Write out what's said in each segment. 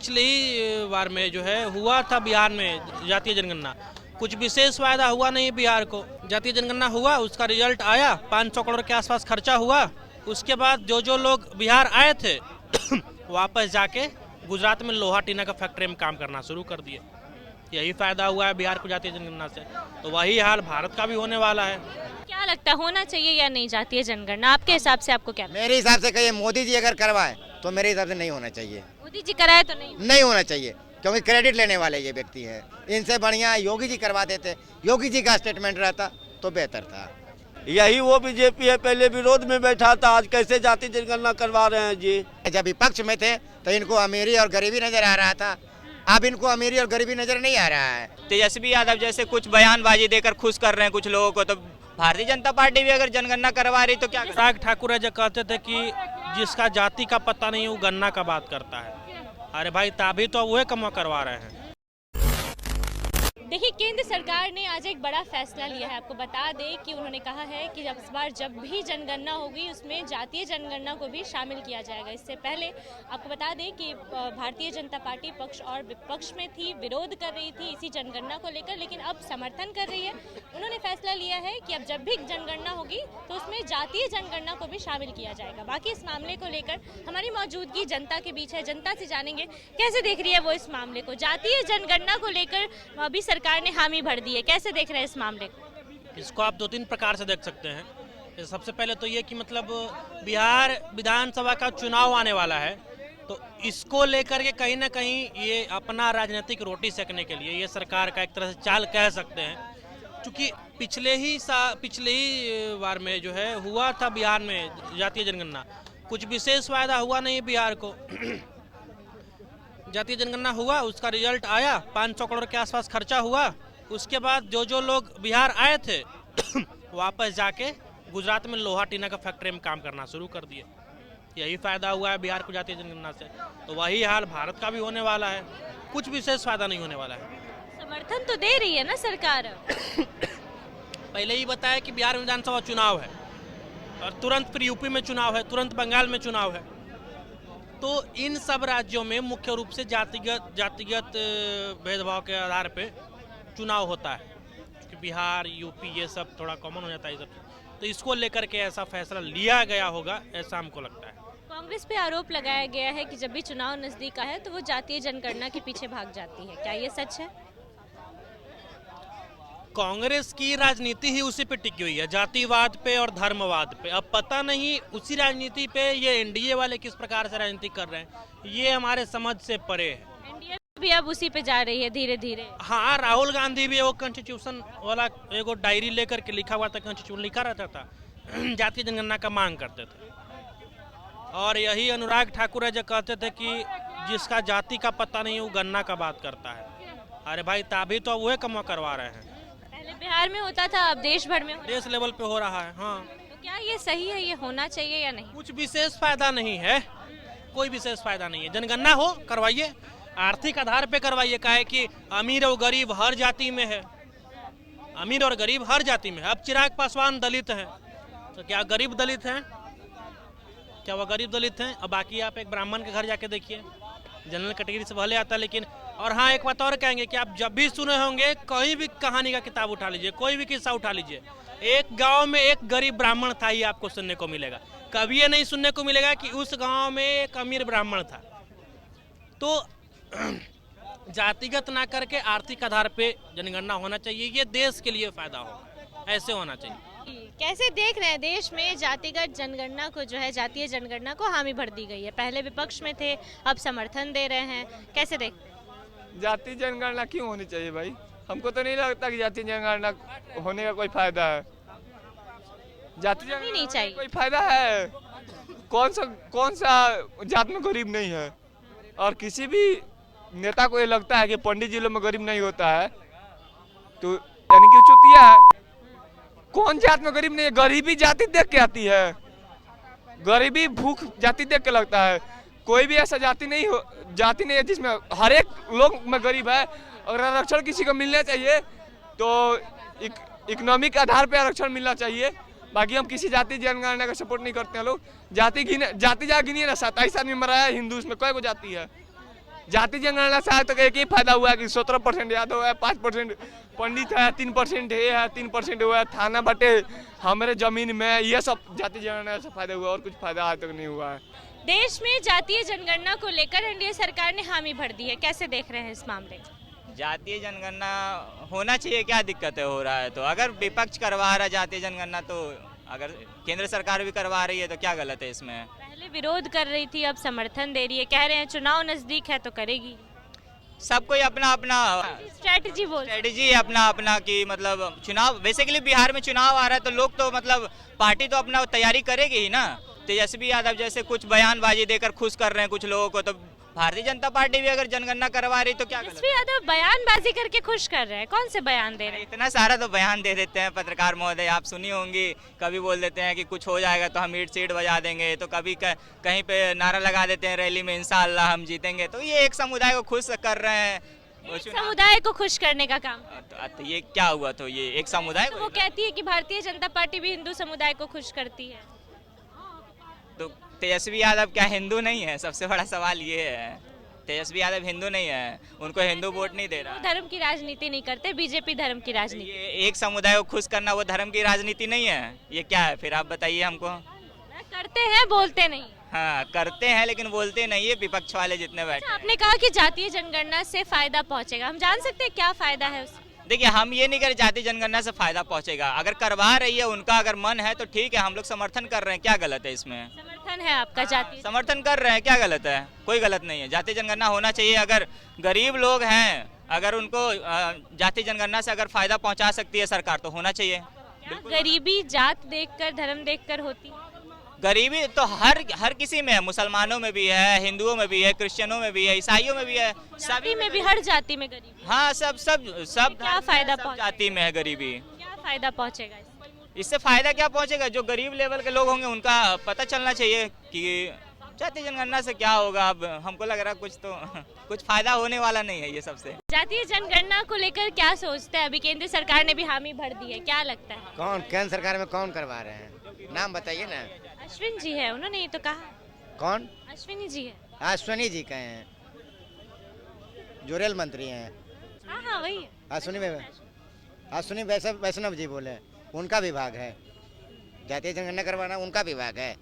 पिछले ही बार में जो है हुआ था बिहार में जातीय जनगणना, कुछ विशेष फायदा हुआ नहीं बिहार को। जातीय जनगणना हुआ, उसका रिजल्ट आया, 500 करोड़ के आसपास खर्चा हुआ। उसके बाद जो लोग बिहार आए थे वापस जाके गुजरात में लोहा टीना का फैक्ट्री में काम करना शुरू कर दिए। यही फायदा हुआ है बिहार को जातीय जनगणना से। तो वही हाल भारत का भी होने वाला है। क्या लगता है, होना चाहिए या नहीं जातीय जनगणना? आपके हिसाब से आपको क्या लगता मेरे हिसाब से कहिए मोदी जी अगर करवाए तो मेरे हिसाब से नहीं होना चाहिए। है? मोदी जी कराए तो नहीं होना चाहिए क्योंकि क्रेडिट लेने वाले ये व्यक्ति हैं। इनसे बढ़िया योगी जी करवा देते, योगी जी का स्टेटमेंट रहता तो बेहतर था। यही वो बीजेपी है, पहले विरोध में बैठा था, आज कैसे जाति जनगणना करवा रहे हैं जी। जब विपक्ष में थे तो इनको अमीरी और गरीबी नजर आ रहा था, अब इनको अमीरी और गरीबी नजर नहीं आ रहा है। तेजस्वी यादव जैसे कुछ बयानबाजी देकर खुश कर रहे हैं कुछ लोगों को, तो भारतीय जनता पार्टी भी अगर जनगणना करवा रही तो क्या? अनुराग ठाकुर जो कहते थे कि जिसका जाति का पता नहीं वो गन्ना का बात करता है। अरे भाई तभी तो वह कम करवा रहे हैं। देखिए, केंद्र सरकार ने आज एक बड़ा फैसला लिया है। आपको बता दें कि उन्होंने कहा है कि इस बार जब भी जनगणना होगी उसमें जातीय जनगणना को भी शामिल किया जाएगा। इससे पहले आपको बता दें कि भारतीय जनता पार्टी पक्ष और विपक्ष में थी, विरोध कर रही थी इसी जनगणना को लेकर, लेकिन अब समर्थन कर रही है। उन्होंने फैसला लिया है कि अब जब भी जनगणना होगी तो उसमें जातीय जनगणना को भी शामिल किया जाएगा। बाकी इस मामले को लेकर हमारी मौजूदगी जनता के बीच है, जनता से जानेंगे कैसे देख रही है वो इस मामले को। जातीय जनगणना को लेकर अभी सरकार ने हामी भर दी है, कैसे देख रहे हैं इस मामले को? इसको आप 2-3 प्रकार से देख सकते हैं। सबसे पहले तो ये कि मतलब बिहार विधानसभा का चुनाव आने वाला है, तो इसको लेकर के कहीं ना कहीं ये अपना राजनीतिक रोटी सेकने के लिए ये सरकार का एक तरह से चाल कह सकते हैं। क्योंकि पिछले ही बार में जो है हुआ था बिहार में जातीय जनगणना, कुछ विशेष फायदा हुआ नहीं बिहार को। जातीय जनगणना हुआ, उसका रिजल्ट आया, 500 करोड़ के आसपास खर्चा हुआ। उसके बाद जो लोग बिहार आए थे वापस जाके गुजरात में लोहा टीना का फैक्ट्री में काम करना शुरू कर दिए। यही फायदा हुआ है बिहार को जातीय जनगणना से। तो वही हाल भारत का भी होने वाला है, कुछ विशेष फायदा नहीं होने वाला है। समर्थन तो दे रही है ना सरकार। पहले ही बताया कि बिहार विधानसभा चुनाव है और तुरंत फिर यूपी में चुनाव है, तुरंत बंगाल में चुनाव है। तो इन सब राज्यों में मुख्य रूप से जातिगत भेदभाव के आधार पे चुनाव होता है, क्योंकि बिहार यूपी ये सब थोड़ा कॉमन हो जाता है सब। तो इसको लेकर के ऐसा फैसला लिया गया होगा, ऐसा हमको लगता है। कांग्रेस पे आरोप लगाया गया है कि जब भी चुनाव नजदीक है तो वो जातीय जनगणना के पीछे भाग जाती है, क्या ये सच है? कांग्रेस की राजनीति ही उसी पे टिकी हुई है, जातिवाद पे और धर्मवाद पे। अब पता नहीं उसी राजनीति पे ये एनडीए वाले किस प्रकार से राजनीति कर रहे हैं, ये हमारे समझ से परे है। एनडीए भी अब उसी पे जा रही है धीरे धीरे। हाँ, राहुल गांधी भी वो कॉन्स्टिट्यूशन वाला एगो डायरी लेकर के लिखा हुआ था, कॉन्स्टिट्यूशन लिखा रहता था, जातीय जनगणना का मांग करते थे। और यही अनुराग ठाकुर जो कहते थे कि जिसका जाति का पता नहीं वो गन्ना का बात करता है। अरे भाई तभी तो वह कम करवा रहे हैं। पहले बिहार में होता था, अब देश भर में देश लेवल पे हो रहा है। हाँ, तो क्या ये सही है, ये होना चाहिए या नहीं? कुछ विशेष फायदा नहीं है, कोई विशेष फायदा नहीं है। जनगणना हो, करवाइए, आर्थिक आधार पे करवाइए। का है कि अमीर और गरीब हर जाति में है, अमीर और गरीब हर जाति में है। अब चिराग पासवान दलित हैं, तो क्या गरीब दलित हैं? क्या वह गरीब दलित हैं? अब बाकी आप एक ब्राह्मण के घर जाके देखिए, जनरल कैटेगरी से भले आता है लेकिन। और हाँ, एक बात और कहेंगे कि आप जब भी सुने होंगे, कहीं भी कहानी का किताब उठा लीजिए, कोई भी किस्सा उठा लीजिए, एक गांव में एक गरीब ब्राह्मण था, ही आपको सुनने को मिलेगा। कभी ये नहीं सुनने को मिलेगा कि उस गांव में एक अमीर ब्राह्मण था। तो जातिगत ना करके आर्थिक आधार पे जनगणना होना चाहिए, ये देश के लिए फायदा होगा, ऐसे होना चाहिए। कैसे देख रहे हैं देश में जातिगत जनगणना को, जो है जातीय जनगणना को हामी भर दी गई है? पहले विपक्ष में थे, अब समर्थन दे रहे हैं, कैसे देख? जातीय जनगणना क्यों होनी चाहिए भाई? हमको तो नहीं लगता कि जातीय जनगणना होने का कोई फायदा है। जातीय जनगणना नहीं चाहिए, कोई फायदा है? कौन सा जात में गरीब नहीं है? और किसी भी नेता को ये लगता है कि पंडित जिलों में गरीब नहीं होता है, तो यानी कि चुतिया है। कौन जात में गरीब नहीं है? गरीबी जाति देख के आती है, गरीबी भूख जाति देख के लगता है। कोई भी ऐसा जाति नहीं है जिसमें हर एक लोग में गरीब है। अगर आरक्षण किसी को मिलना चाहिए तो इकोनॉमिक आधार पे आरक्षण मिलना चाहिए। बाकी हम किसी जाति जनगणना का सपोर्ट नहीं करते हैं। लोग जाति जा गिनिए ना, 27 आदमी मरा है हिंदू, उसमें कई को जाति है? जाति जनगणना से आज तक एक ही फायदा हुआ है कि 17% यादव है, 5% पंडित है, 3% ये है, 3% हुआ है, थाना बटे हमारे जमीन में, ये सब जाति जनगणना से फायदा हुआ और कुछ फायदा आज तक नहीं हुआ है। देश में जातीय जनगणना को लेकर एनडीए सरकार ने हामी भर दी है, कैसे देख रहे हैं इस मामले को? जातीय जनगणना होना चाहिए, क्या दिक्कत है हो रहा है तो? अगर विपक्ष करवा रहा है जातीय जनगणना तो अगर केंद्र सरकार भी करवा रही है तो क्या गलत है इसमें? पहले विरोध कर रही थी, अब समर्थन दे रही है, कह रहे हैं चुनाव नजदीक है तो करेगी। सब कोई अपना अपना स्ट्रेटजी बोल स्ट्रेटजी अपना अपना कि मतलब चुनाव, बेसिकली बिहार में चुनाव आ रहा है तो लोग तो मतलब पार्टी तो अपना तैयारी करेगी ही ना। तेजस्वी यादव जैसे कुछ बयानबाजी देकर खुश कर रहे हैं कुछ लोगों को, तो भारतीय जनता पार्टी भी अगर जनगणना करवा रही तो क्या गलत है? तेजस्वी यादव बयानबाजी करके खुश कर रहे हैं, कौन से बयान दे रहे हैं? इतना सारा तो बयान दे देते हैं पत्रकार महोदय, आप सुनी होंगी। कभी बोल देते हैं कि कुछ हो जाएगा तो हम ईंट सीट बजा देंगे, तो कभी कहीं पे नारा लगा देते हैं रैली में इंशाअल्लाह हम जीतेंगे। तो ये एक समुदाय को खुश कर रहे हैं, समुदाय को खुश करने का काम। तो ये क्या हुआ? तो ये एक समुदाय तो वो कहती है कि भारतीय जनता पार्टी भी हिंदू समुदाय को खुश करती है। तो तेजस्वी यादव क्या हिंदू नहीं है? सबसे बड़ा सवाल ये है, तेजस्वी यादव हिंदू नहीं है, उनको हिंदू वोट नहीं दे रहा। धर्म की राजनीति नहीं करते, बीजेपी धर्म की राजनीति। ये एक समुदाय को खुश करना वो धर्म की राजनीति नहीं है, ये क्या है फिर? आप बताइए हमको। करते हैं, बोलते नहीं। हाँ करते हैं लेकिन बोलते नहीं है, विपक्ष वाले जितने बैठे। आपने कहा कि जातीय जनगणना से फायदा पहुंचेगा, हम जान सकते हैं क्या फायदा है उससे? देखिए हम ये नहीं कह रहे जातीय जनगणना से फायदा पहुंचेगा, अगर करवा रही है उनका अगर मन है तो ठीक है, हम लोग समर्थन कर रहे हैं, क्या गलत है इसमें? समर्थन है आपका जातीय? समर्थन कर रहे हैं, क्या गलत है? कोई गलत नहीं है, जातीय जनगणना होना चाहिए। अगर गरीब लोग हैं, अगर उनको जातीय जनगणना से अगर फायदा पहुंचा सकती है सरकार तो होना चाहिए। गरीबी जात देखकर, धर्म देखकर होती है? गरीबी तो हर किसी में है, मुसलमानों में भी है, हिंदुओं में भी है, क्रिश्चियनों में भी है, ईसाइयों में भी है, सभी में भी, हर जाति में गरीबी। हाँ सब क्या फायदा जाति में है गरीबी। क्या फायदा पहुंचेगा इससे? फायदा क्या पहुंचेगा? जो गरीब लेवल के लोग होंगे उनका पता चलना चाहिए कि जातीय जनगणना से क्या होगा। अब हमको लग रहा कुछ फायदा होने वाला नहीं है ये सबसे। जातीय जनगणना को लेकर क्या सोचते हैं? अभी केंद्र सरकार ने भी हामी भर दी है, क्या लगता है? कौन केंद्र सरकार में कौन करवा रहे हैं? नाम बताइए ना। अश्विन जी है, उन्होंने ही तो कहा। कौन? अश्विनी जी है। अश्विनी जी कहे हैं, जो रेल मंत्री हैं। हाँ वही है। अश्विनी वैष्णव जी बोले, उनका विभाग है, जातीय जनगणना करवाना उनका विभाग है।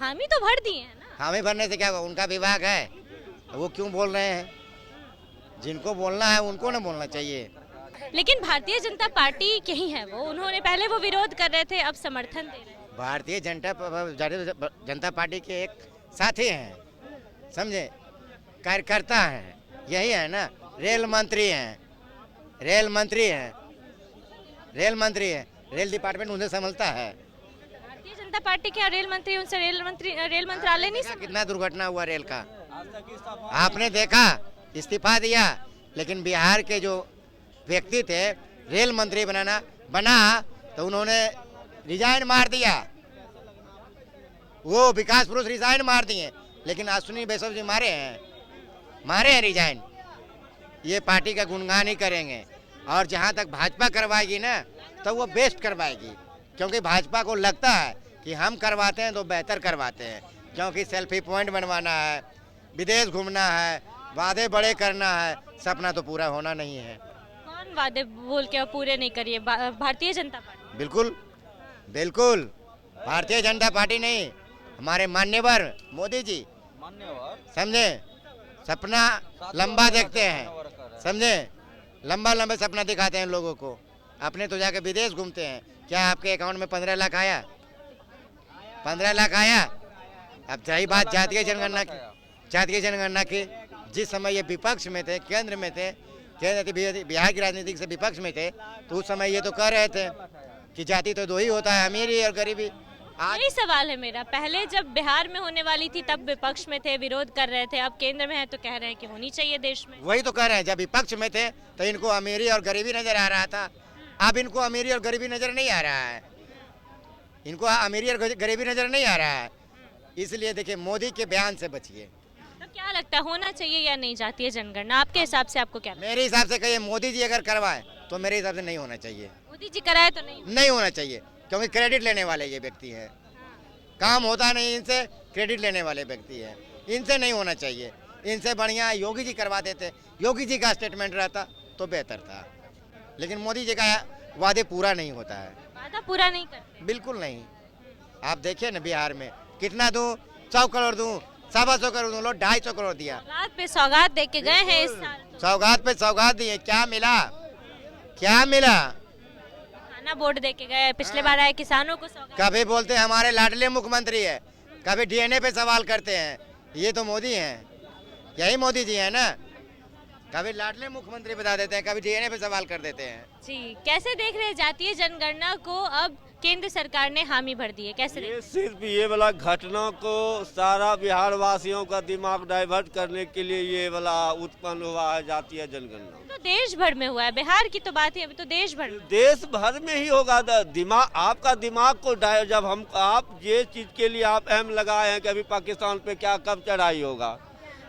हामी तो भर दिए हैं ना। हामी भरने से क्या होगा? उनका विभाग है, वो क्यों बोल रहे हैं? जिनको बोलना है उनको ना बोलना चाहिए। लेकिन भारतीय जनता पार्टी के ही है वो, उन्होंने पहले वो विरोध कर रहे थे, अब समर्थन दे रहे हैं। भारतीय जनता पार्टी के एक साथी हैं, समझे, कार्यकर्ता हैं, यही है ना। रेल मंत्री हैं, रेल डिपार्टमेंट उनसे संभलता है। भारतीय जनता पार्टी के रेल मंत्री, उनसे रेल मंत्रालय नहीं। कितना दुर्घटना हुआ रेल का आपने देखा, इस्तीफा दिया, लेकिन बिहार के जो व्यक्ति थे रेल मंत्री बना तो उन्होंने रिजाइन मार दिया, वो विकास पुरुष रिजाइन मार दिए, लेकिन अश्विनी वैष्णव जी मारे हैं रिजाइन। ये पार्टी का गुणगान ही करेंगे, और जहाँ तक भाजपा करवाएगी ना तो वो बेस्ट करवाएगी, क्योंकि भाजपा को लगता है कि हम करवाते हैं तो बेहतर करवाते हैं, क्योंकि सेल्फी पॉइंट बनवाना है, विदेश घूमना है, वादे बड़े करना है, सपना तो पूरा होना नहीं है। कौन वादे बोल के पूरे नहीं करिए? भारतीय जनता पार्टी। बिल्कुल भारतीय जनता पार्टी नहीं, हमारे मान्यवर मोदी जी, समझे, सपना लंबा देखते हैं, समझे, लंबा सपना दिखाते हैं लोगों को। अपने तो जाके विदेश घूमते हैं। क्या आपके अकाउंट में 15 लाख आया? 15 लाख आया? अब रही बात जातीय जनगणना की, जिस समय ये विपक्ष में थे, केंद्र में थे, बिहार की राजनीति से विपक्ष में थे, तो उस समय ये तो कह रहे थे कि जाति तो दो ही होता है, अमीरी और गरीबी। यही सवाल है मेरा, पहले जब बिहार में होने वाली थी तब विपक्ष में थे, विरोध कर रहे थे, अब केंद्र में है तो कह रहे हैं कि होनी चाहिए देश में। वही तो कह रहे हैं, जब विपक्ष में थे तो इनको अमीरी और गरीबी नजर आ रहा था, अब इनको अमीरी और गरीबी नजर नहीं आ रहा है, इनको अमीरी और गरीबी नजर नहीं आ रहा है। इसलिए देखिए, मोदी के बयान से बचिए। तो क्या लगता है, होना चाहिए या नहीं जातीय जनगणना? आपके हिसाब से आपको क्या? मेरे हिसाब से कहिए, मोदी जी अगर करवाए तो मेरे हिसाब से नहीं होना चाहिए। मोदी जी कराए तो नहीं होना चाहिए, क्योंकि क्रेडिट लेने वाले ये व्यक्ति है, काम होता नहीं इनसे, क्रेडिट लेने वाले व्यक्ति है। इनसे नहीं होना चाहिए। इनसे बढ़िया योगी जी करवा देते, योगी जी का स्टेटमेंट रहता तो बेहतर था, लेकिन मोदी जी का वादे पूरा नहीं होता है, वादा पूरा नहीं करते। बिल्कुल नहीं। आप देखिए ना बिहार में कितना दूं, 100 करोड़ दूं, 125 करोड़ दूं, लोग 250 करोड़ दिया। सौगात पे सौगात दे के गए हैं इस साल तो। सौगात पे सौगात दिए, क्या मिला? क्या मिला? खाना बोर्ड दे के गए, पिछले बार आए किसानों को सौगात। कभी बोलते हैं हमारे लाडले मुख्यमंत्री है, कभी डीएनए पे सवाल करते हैं, ये तो मोदी हैं, यही मोदी जी हैं ना। कभी लाडले मुख्यमंत्री बता देते हैं, कभी डीएनए पे सवाल कर देते हैं। जी, कैसे देख रहे हैं जातीय जनगणना को? अब केंद्र सरकार ने हामी भर दी है, कैसे देख? ये सिर्फ ये वाला घटना को सारा बिहार वासियों का दिमाग डाइवर्ट करने के लिए ये वाला उत्पन्न हुआ है जातीय जनगणना। तो देश भर में हुआ है, बिहार की तो बात है, अभी तो देश भर में। देश भर में ही होगा। दिमाग, आपका दिमाग को जब हम आप ये चीज के लिए आप अहम लगाए हैं कि अभी पाकिस्तान पे क्या कब चढ़ाई होगा,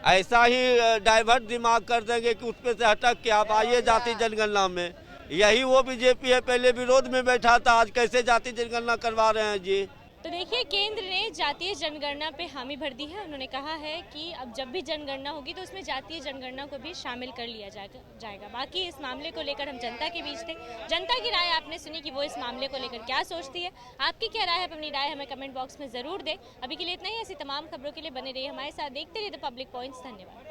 ऐसा ही डाइवर्ट दिमाग कर देंगे कि उसपे से हटक के आप आइए जाति जनगणना में। यही वो बीजेपी है, पहले विरोध में बैठा था, आज कैसे जाति जनगणना करवा रहे हैं जी। तो देखिए, केंद्र ने जातीय जनगणना पे हामी भर दी है। उन्होंने कहा है कि अब जब भी जनगणना होगी तो उसमें जातीय जनगणना को भी शामिल कर लिया जाएगा। बाकी इस मामले को लेकर हम जनता के बीच थे, जनता की राय आपने सुनी कि वो इस मामले को लेकर क्या सोचती है। आपकी क्या राय है? अपनी राय हमें कमेंट बॉक्स में जरूर दें। अभी के लिए इतना ही। ऐसी तमाम खबरों के लिए बने रहिए हमारे साथ, देखते रहिए द पब्लिक पॉइंट्स। धन्यवाद।